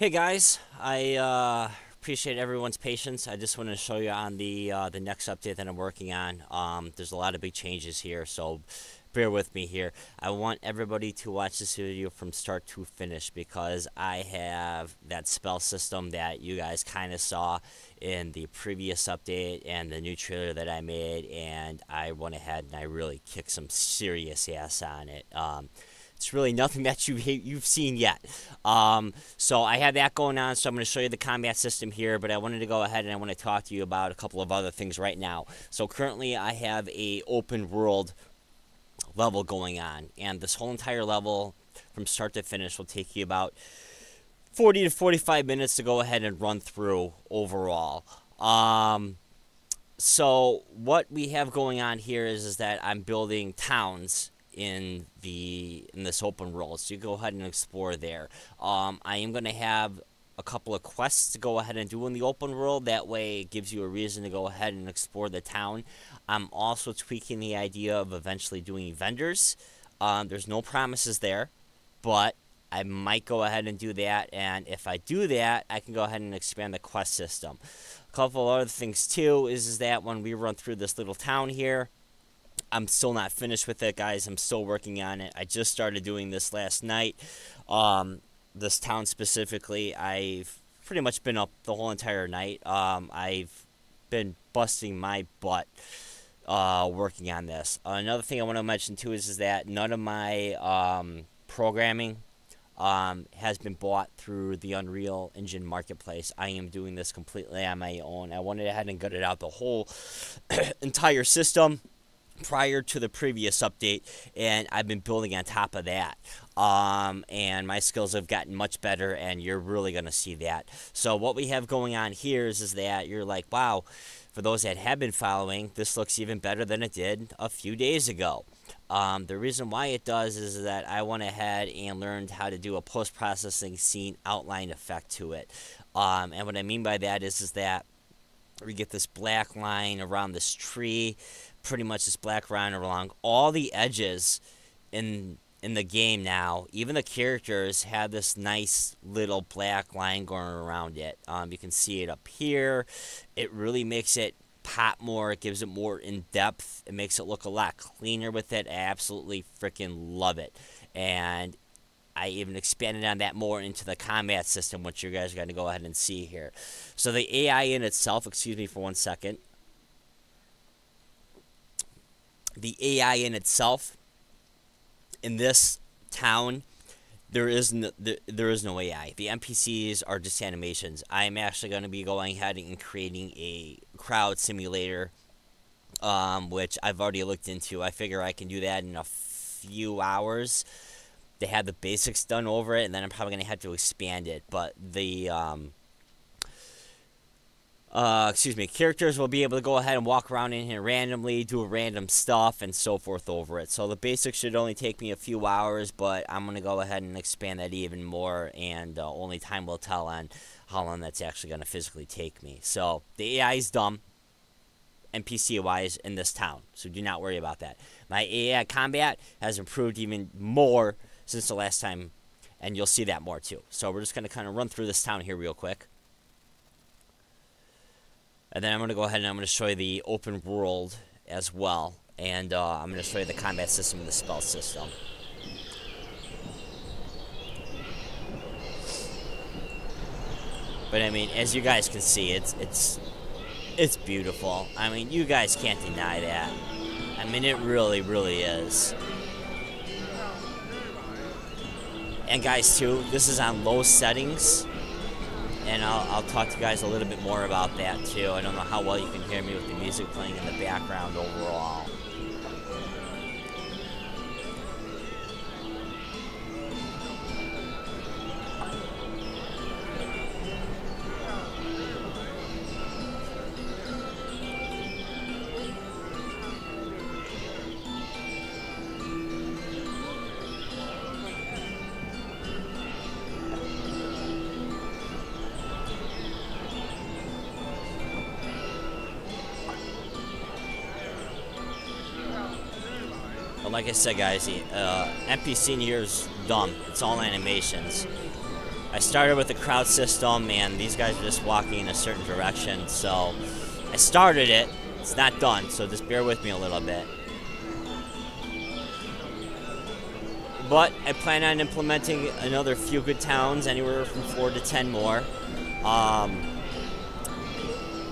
Hey guys, I appreciate everyone's patience. I just wanted to show you on the next update that I'm working on. There's a lot of big changes here, so bear with me here. I want everybody to watch this video from start to finish because I have that spell system that you guys kind of saw in the previous update and the new trailer that I made, and I went ahead and I really kicked some serious ass on it. It's really nothing that you've seen yet. So I have that going on, so I'm going to show you the combat system here, but I wanted to go ahead and I want to talk to you about a couple of other things right now. So currently I have a open world level going on, and this whole entire level from start to finish will take you about 40 to 45 minutes to go ahead and run through overall. So what we have going on here is that I'm building towns in this open world, so you go ahead and explore there. I am going to have a couple of quests to go ahead and do in the open world. That way it gives you a reason to go ahead and explore the town. I'm also tweaking the idea of eventually doing vendors. There's no promises there, but I might go ahead and do that, and if I do that, I can go ahead and expand the quest system. A couple of other things too is that when we run through this little town here, I'm still not finished with it, guys. I'm still working on it. I just started doing this last night. This town specifically, I've pretty much been up the whole entire night. I've been busting my butt working on this. Another thing I want to mention too is that none of my programming has been bought through the Unreal Engine Marketplace. I am doing this completely on my own. I went ahead and gutted out the whole entire system prior to the previous update, and I've been building on top of that. And my skills have gotten much better, and you're really going to see that. So what we have going on here is that you're like, wow, for those that have been following, this looks even better than it did a few days ago. The reason why it does is that I went ahead and learned how to do a post-processing scene outline effect to it. And what I mean by that is that we get this black line around this tree, pretty much this black line along all the edges in the game now. Even the characters have this nice little black line going around it. You can see it up here. It really makes it pop more. It gives it more in depth. It makes it look a lot cleaner with it. I absolutely freaking love it. And I even expanded on that more into the combat system, which you guys are going to go ahead and see here. So the AI in itself, excuse me for 1 second. The AI in itself, in this town, there is no AI. The NPCs are just animations. I am actually going to be going ahead and creating a crowd simulator, which I've already looked into. I figure I can do that in a few hours. They have the basics done over it, and then I'm probably going to have to expand it. But the characters will be able to go ahead and walk around in here randomly, do random stuff, and so forth over it. So the basics should only take me a few hours, but I'm going to go ahead and expand that even more, and only time will tell on how long that's actually going to physically take me. So the AI is dumb, NPC-wise, in this town, so do not worry about that. My AI combat has improved even more since the last time, and you'll see that more too. So we're just going to kind of run through this town here real quick. And then I'm going to go ahead and I'm going to show you the open world as well. And I'm going to show you the combat system and the spell system. But I mean, as you guys can see, it's beautiful. I mean, you guys can't deny that. I mean, it really, really is. And guys, too, this is on low settings. And I'll talk to you guys a little bit more about that too. I don't know how well you can hear me with the music playing in the background overall. Like I said, guys, the NPC in here is dumb. It's all animations. I started with the crowd system, and these guys are just walking in a certain direction. So I started it. It's not done, so just bear with me a little bit. But I plan on implementing another few good towns, anywhere from 4 to 10 more.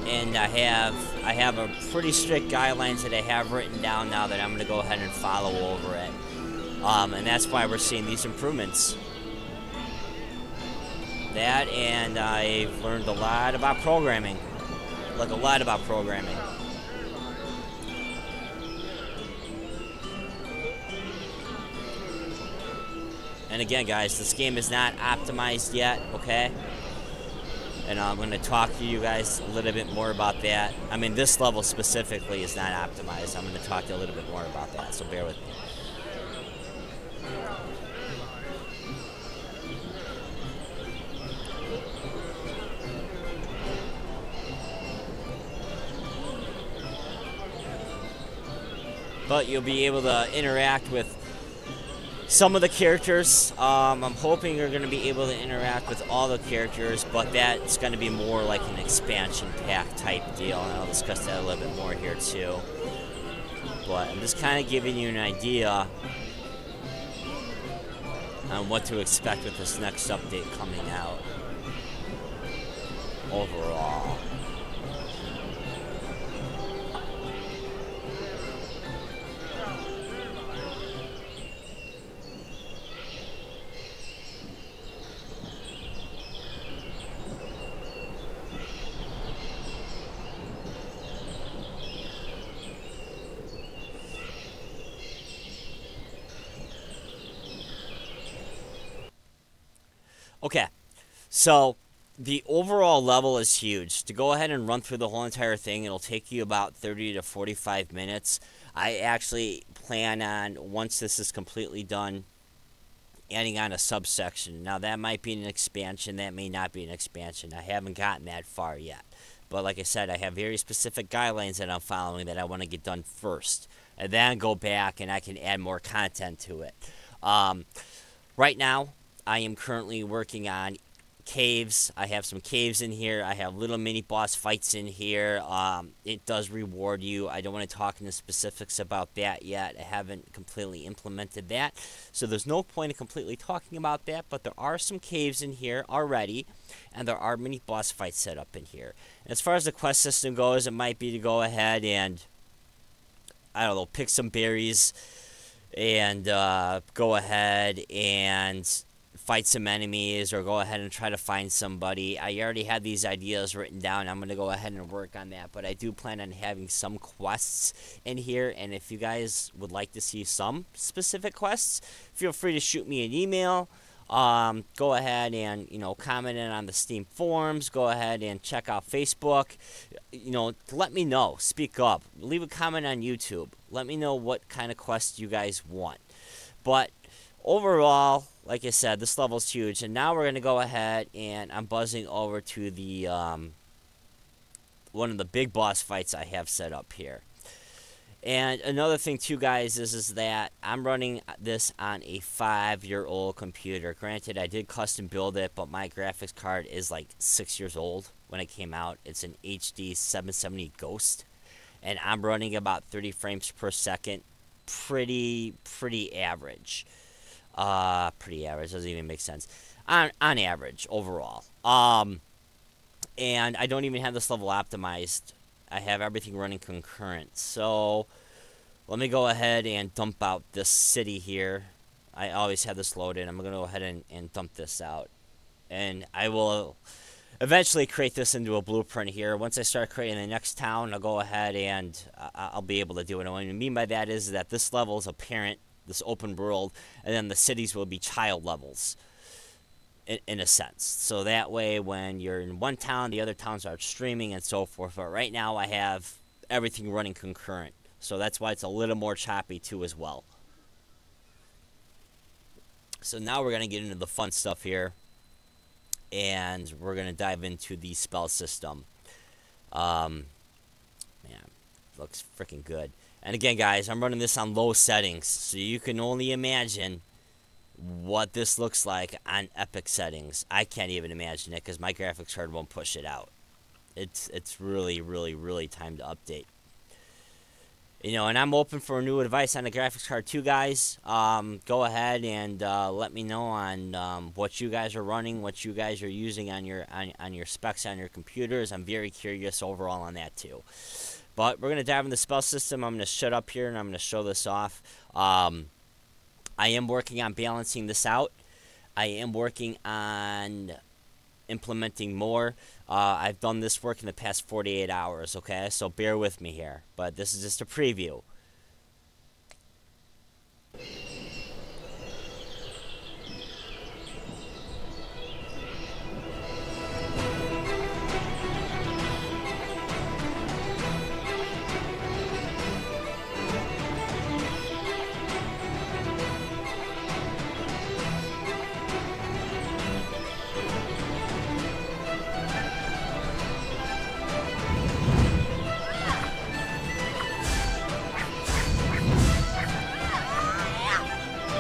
And I have a pretty strict guidelines that I have written down now that I'm going to go ahead and follow over it. And that's why we're seeing these improvements. That, and I've learned a lot about programming. Like a lot about programming. And again, guys, this game is not optimized yet, okay? And I'm going to talk to you guys a little bit more about that. I mean, this level specifically is not optimized. I'm going to talk to you a little bit more about that, so bear with me. But you'll be able to interact with some of the characters. I'm hoping you're going to be able to interact with all the characters, but that's going to be more like an expansion pack type deal, and I'll discuss that a little bit more here too. But I'm just kind of giving you an idea on what to expect with this next update coming out overall. Okay, so the overall level is huge. To go ahead and run through the whole entire thing, it'll take you about 30 to 45 minutes. I actually plan on, once this is completely done, adding on a subsection. Now, that might be an expansion, that may not be an expansion. I haven't gotten that far yet. But like I said, I have very specific guidelines that I'm following that I want to get done first. And then go back and I can add more content to it. Right now, I am currently working on caves. I have some caves in here. I have little mini boss fights in here. It does reward you. I don't want to talk into specifics about that yet. I haven't completely implemented that. So there's no point in completely talking about that, but there are some caves in here already, and there are mini boss fights set up in here. And as far as the quest system goes, it might be to go ahead and, I don't know, pick some berries and go ahead and fight some enemies, or go ahead and try to find somebody. I already had these ideas written down. I'm going to go ahead and work on that, but I do plan on having some quests in here, and if you guys would like to see some specific quests, feel free to shoot me an email. Go ahead and, comment in on the Steam forums. Go ahead and check out Facebook. Let me know. Speak up. Leave a comment on YouTube. Let me know what kind of quests you guys want. But overall, like I said, this level's huge. And now we're going to go ahead and I'm buzzing over to the one of the big boss fights I have set up here. And another thing too, guys, is that I'm running this on a 5-year-old computer. Granted, I did custom build it, but my graphics card is like 6 years old when it came out. It's an HD 770 Ghost, and I'm running about 30 frames per second. Pretty average. Pretty average, doesn't even make sense. On average, overall. And I don't even have this level optimized. I have everything running concurrent. So let me go ahead and dump out this city here. I always have this loaded. I'm going to go ahead and dump this out. And I will eventually create this into a blueprint here. Once I start creating the next town, I'll go ahead and I'll be able to do it. And what I mean by that is that this level is a parent, this open world, and then the cities will be child levels. In a sense. So that way when you're in one town, the other towns are streaming and so forth. But right now I have everything running concurrent. So that's why it's a little more choppy too as well. So now we're going to get into the fun stuff here. And we're going to dive into the spell system. Man, looks freaking good. And again, guys, I'm running this on low settings. So you can only imagine what this looks like on epic settings. I can't even imagine it because my graphics card won't push it out. It's really, really, really time to update. You know, and I'm open for new advice on the graphics card too, guys. Go ahead and let me know on what you guys are running, what you guys are using on your specs on your computers. I'm very curious overall on that too. But we're gonna dive in the spell system. I'm gonna shut up here and I'm gonna show this off. I am working on balancing this out. I am working on implementing more. I've done this work in the past 48 hours, okay? So bear with me here. But this is just a preview.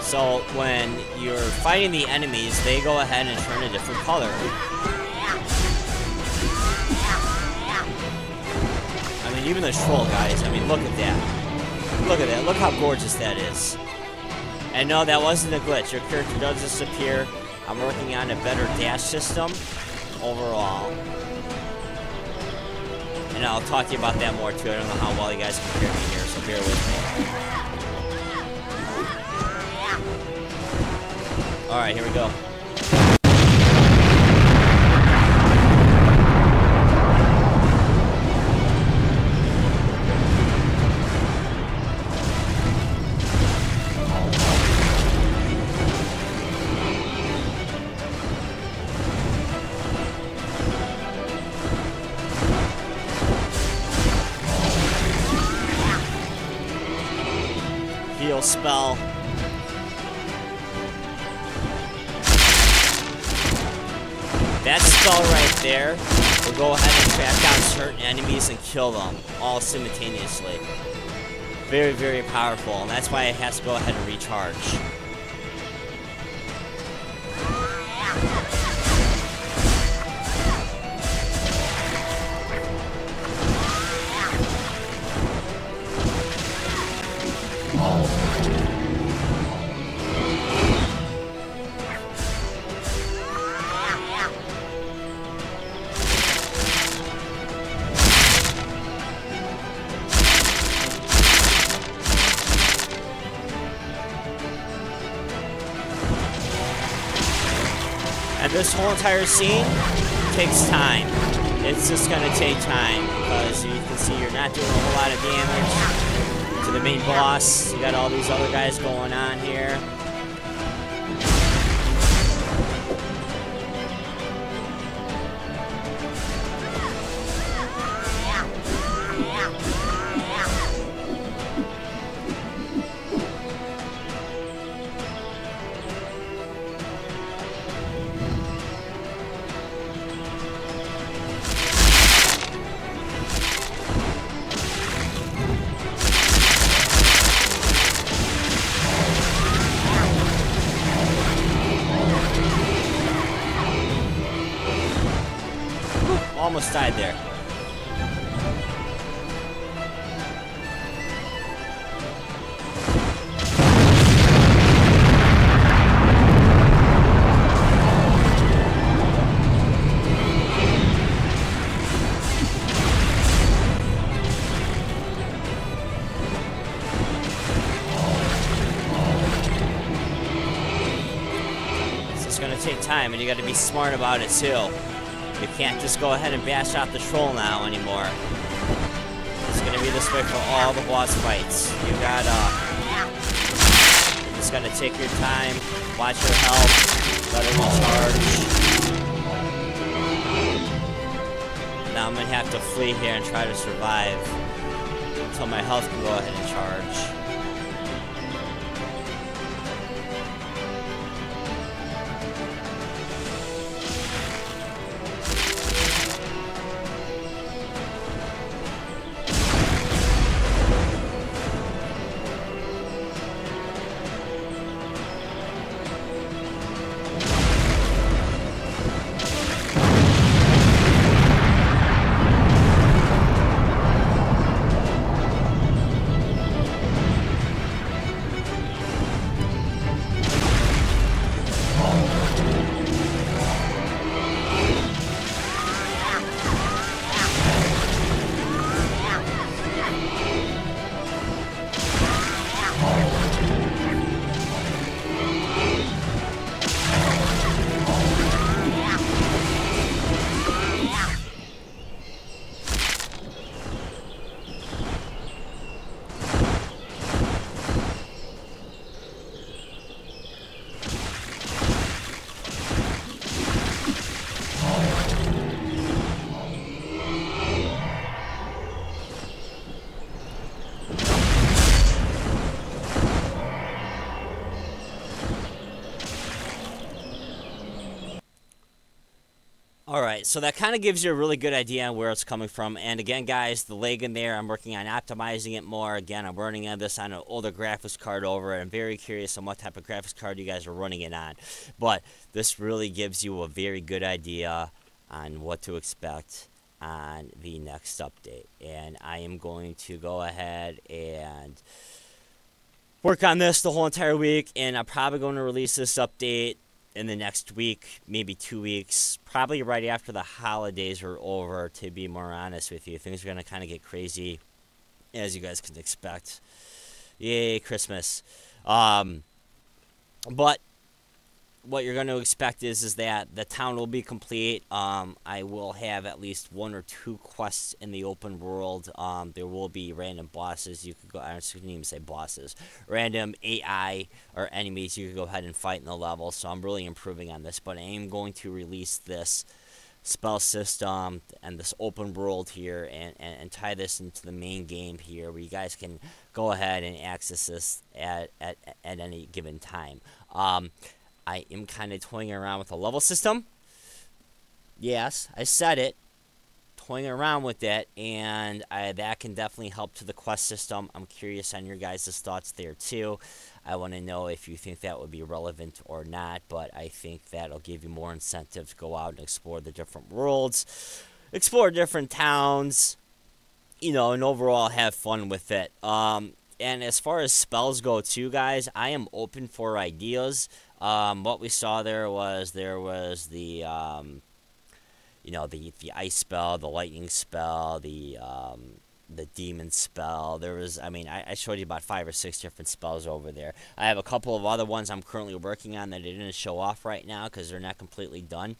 So when you're fighting the enemies, they go ahead and turn a different color. I mean, even the troll, guys, I mean, look at that. Look at that. Look how gorgeous that is. And no, that wasn't a glitch. Your character does disappear. I'm working on a better dash system overall. And I'll talk to you about that more, too. I don't know how well you guys can hear me here, so bear with me. Alright, here we go. Heal spell. That spell right there will go ahead and track down certain enemies and kill them all simultaneously. Very, very powerful, and that's why it has to go ahead and recharge. And this whole entire scene takes time. It's just gonna take time because you can see you're not doing a whole lot of damage to the main boss. You got all these other guys going on here. Almost died there. This is gonna take time, and you gotta be smart about it too. You can't just go ahead and bash out the troll now anymore. It's gonna be this way for all the boss fights. You gotta... You're just gonna take your time, watch your health, let it recharge. Now I'm gonna have to flee here and try to survive until my health can go ahead and charge. All right, so that kind of gives you a really good idea on where it's coming from. And again, guys, the leg in there, I'm working on optimizing it more. Again, I'm running on this on an older graphics card over it. I'm very curious on what type of graphics card you guys are running it on. But this really gives you a very good idea on what to expect on the next update. And I am going to go ahead and work on this the whole entire week, and I'm probably going to release this update in the next week, maybe 2 weeks, probably right after the holidays are over, to be more honest with you. Things are going to kind of get crazy, as you guys can expect. Yay, Christmas. But what you're going to expect is that the town will be complete. I will have at least 1 or 2 quests in the open world. There will be random bosses. You could go. I shouldn't even say bosses. Random AI or enemies you could go ahead and fight in the level. So I'm really improving on this. But I am going to release this spell system and this open world here and tie this into the main game here, where you guys can go ahead and access this at any given time. I am kind of toying around with a level system. Yes, I said it. Toying around with it, and that can definitely help to the quest system. I'm curious on your guys' thoughts there too. I want to know if you think that would be relevant or not, but I think that'll give you more incentive to go out and explore the different worlds, explore different towns, and overall have fun with it. And as far as spells go too, guys, I am open for ideas. What we saw there was the the ice spell, the lightning spell, the demon spell. There was, I showed you about 5 or 6 different spells over there. I have a couple of other ones I'm currently working on that I didn't show off right now because they're not completely done.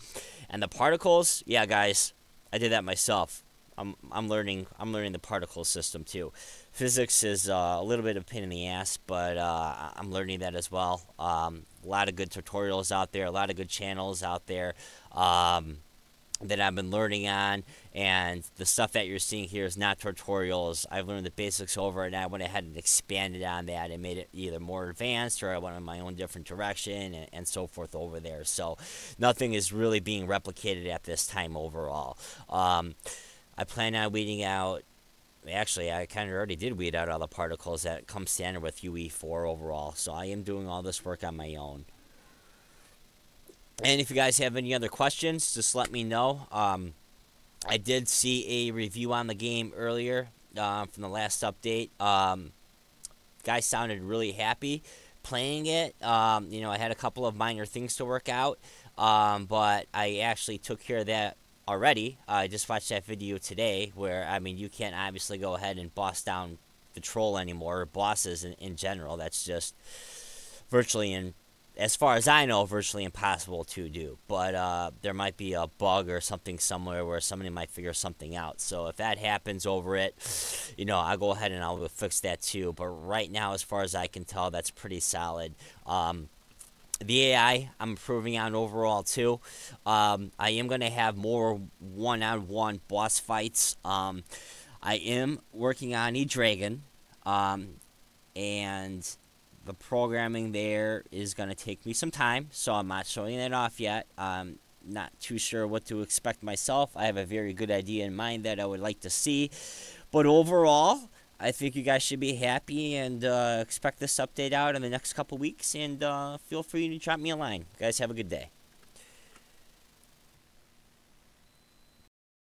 And the particles, yeah, guys, I did that myself. I'm learning the particle system too. Physics is a little bit of a pain in the ass, but I'm learning that as well. A lot of good tutorials out there, a lot of good channels out there that I've been learning on, and the stuff that you're seeing here is not tutorials. I've learned the basics over, and I went ahead and expanded on that and made it either more advanced, or I went in my own different direction, and so forth over there. So nothing is really being replicated at this time overall. I plan on weeding out. Actually, I kind of already did weed out all the particles that come standard with UE4 overall. So I am doing all this work on my own. And if you guys have any other questions, just let me know. I did see a review on the game earlier from the last update. Guys sounded really happy playing it. I had a couple of minor things to work out, but I actually took care of that already. I just watched that video today where, you can't obviously go ahead and boss down the troll anymore, or bosses in general. That's just virtually, as far as I know, virtually impossible to do. But there might be a bug or something somewhere where somebody might figure something out. So if that happens over it, I'll go ahead and I'll fix that too. But right now, as far as I can tell, that's pretty solid. The AI, I'm improving on overall too. I am going to have more one-on-one boss fights. I am working on E-Dragon, and the programming there is going to take me some time, so I'm not showing that off yet. I'm not too sure what to expect myself. I have a very good idea in mind that I would like to see, but overall, I think you guys should be happy and expect this update out in the next couple weeks, and feel free to drop me a line. You guys have a good day.